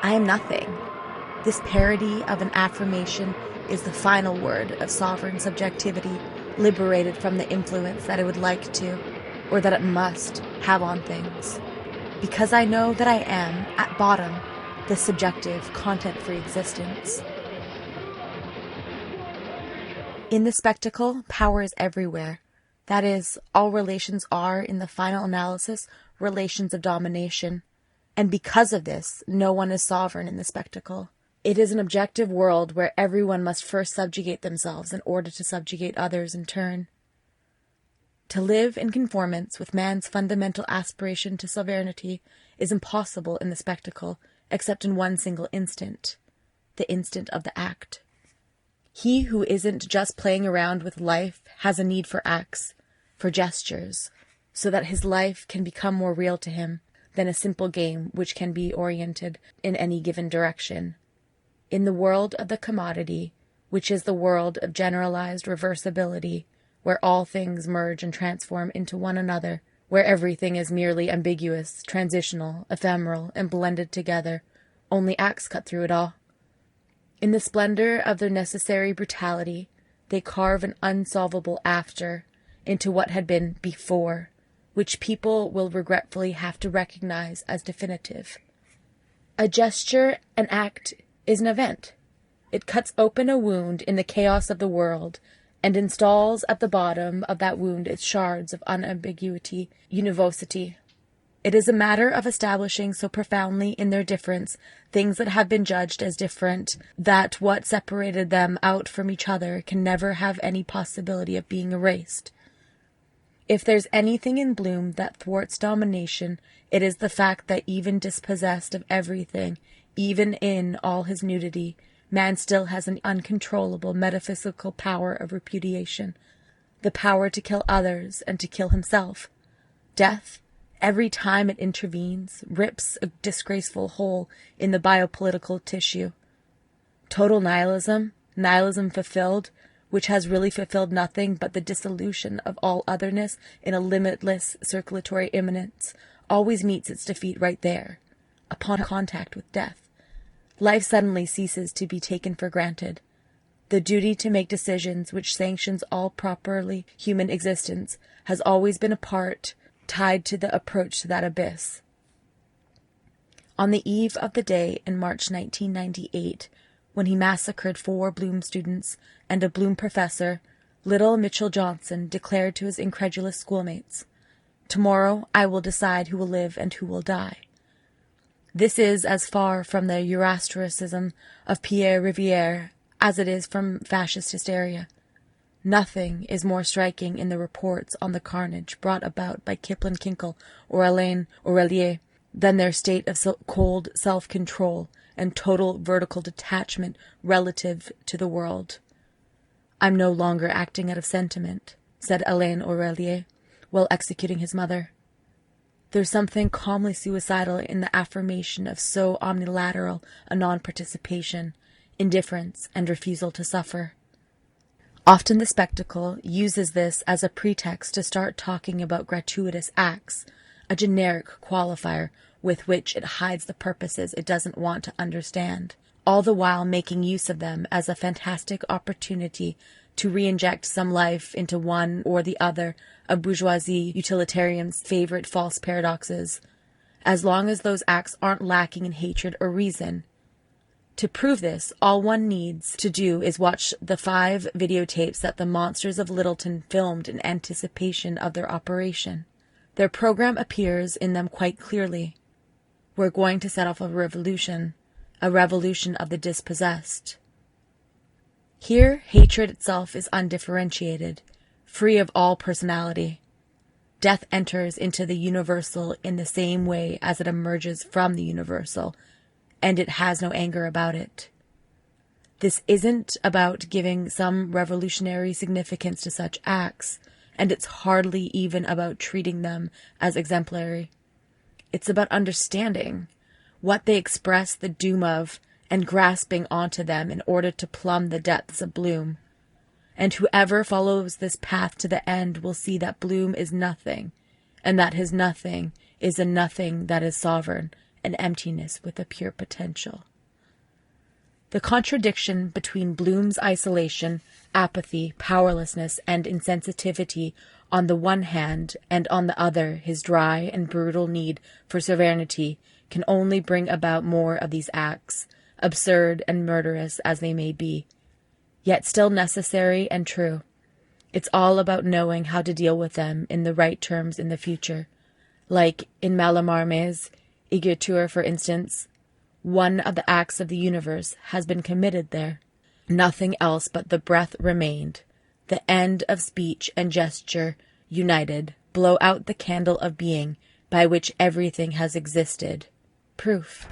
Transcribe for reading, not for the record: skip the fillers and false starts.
I am nothing. This parody of an affirmation is the final word of sovereign subjectivity, liberated from the influence that it would like to, or that it must, have on things. Because I know that I am, at bottom, the subjective, content-free existence. In the spectacle, power is everywhere. That is, all relations are, in the final analysis, relations of domination. And because of this, no one is sovereign in the spectacle. It is an objective world where everyone must first subjugate themselves in order to subjugate others in turn. To live in conformance with man's fundamental aspiration to sovereignty is impossible in the spectacle, except in one single instant, the instant of the act. He who isn't just playing around with life has a need for acts, for gestures, so that his life can become more real to him than a simple game which can be oriented in any given direction. In the world of the commodity, which is the world of generalized reversibility, where all things merge and transform into one another, where everything is merely ambiguous, transitional, ephemeral, and blended together, only acts cut through it all. In the splendor of their necessary brutality, they carve an unsolvable after into what had been before, which people will regretfully have to recognize as definitive. A gesture, an act, is an event. It cuts open a wound in the chaos of the world and installs at the bottom of that wound its shards of unambiguity, univocity. It is a matter of establishing so profoundly in their difference things that have been judged as different that what separated them out from each other can never have any possibility of being erased. If there's anything in Bloom that thwarts domination, it is the fact that even dispossessed of everything, even in all his nudity, man still has an uncontrollable metaphysical power of repudiation, the power to kill others and to kill himself. Death, every time it intervenes, rips a disgraceful hole in the biopolitical tissue. Total nihilism, nihilism fulfilled, which has really fulfilled nothing but the dissolution of all otherness in a limitless circulatory immanence, always meets its defeat right there, upon contact with death. Life suddenly ceases to be taken for granted. The duty to make decisions which sanctions all properly human existence has always been a part tied to the approach to that abyss. On the eve of the day in March 1998, when he massacred 4 Bloom students and a Bloom professor, little Mitchell Johnson declared to his incredulous schoolmates, "Tomorrow I will decide who will live and who will die." This is as far from the Zoroastrianism of Pierre Riviere as it is from fascist hysteria. Nothing is more striking in the reports on the carnage brought about by Kipling Kinkle or Alain Aurelier than their state of cold self-control and total vertical detachment relative to the world. "I'm no longer acting out of sentiment," said Alain Aurelier, while executing his mother. There's something calmly suicidal in the affirmation of so omnilateral a non-participation, indifference, and refusal to suffer. Often the spectacle uses this as a pretext to start talking about gratuitous acts, a generic qualifier with which it hides the purposes it doesn't want to understand, all the while making use of them as a fantastic opportunity to re-inject some life into one or the other of bourgeoisie utilitarian's favorite false paradoxes, as long as those acts aren't lacking in hatred or reason. To prove this, all one needs to do is watch the 5 videotapes that the Monsters of Littleton filmed in anticipation of their operation. Their program appears in them quite clearly. We're going to set off a revolution of the dispossessed. Here, hatred itself is undifferentiated, free of all personality. Death enters into the universal in the same way as it emerges from the universal, and it has no anger about it. This isn't about giving some revolutionary significance to such acts, and it's hardly even about treating them as exemplary. It's about understanding what they express the doom of and grasping onto them in order to plumb the depths of Bloom. And whoever follows this path to the end will see that Bloom is nothing, and that his nothing is a nothing that is sovereign an emptiness with a pure potential. The contradiction between Bloom's isolation, apathy, powerlessness, and insensitivity on the one hand, and on the other his dry and brutal need for sovereignty, can only bring about more of these acts, absurd and murderous as they may be, yet still necessary and true. It's all about knowing how to deal with them in the right terms in the future. Like in Mallarmé's Écriture, for instance, one of the acts of the universe has been committed there. Nothing else but the breath remained. The end of speech and gesture, united, blow out the candle of being by which everything has existed. Proof.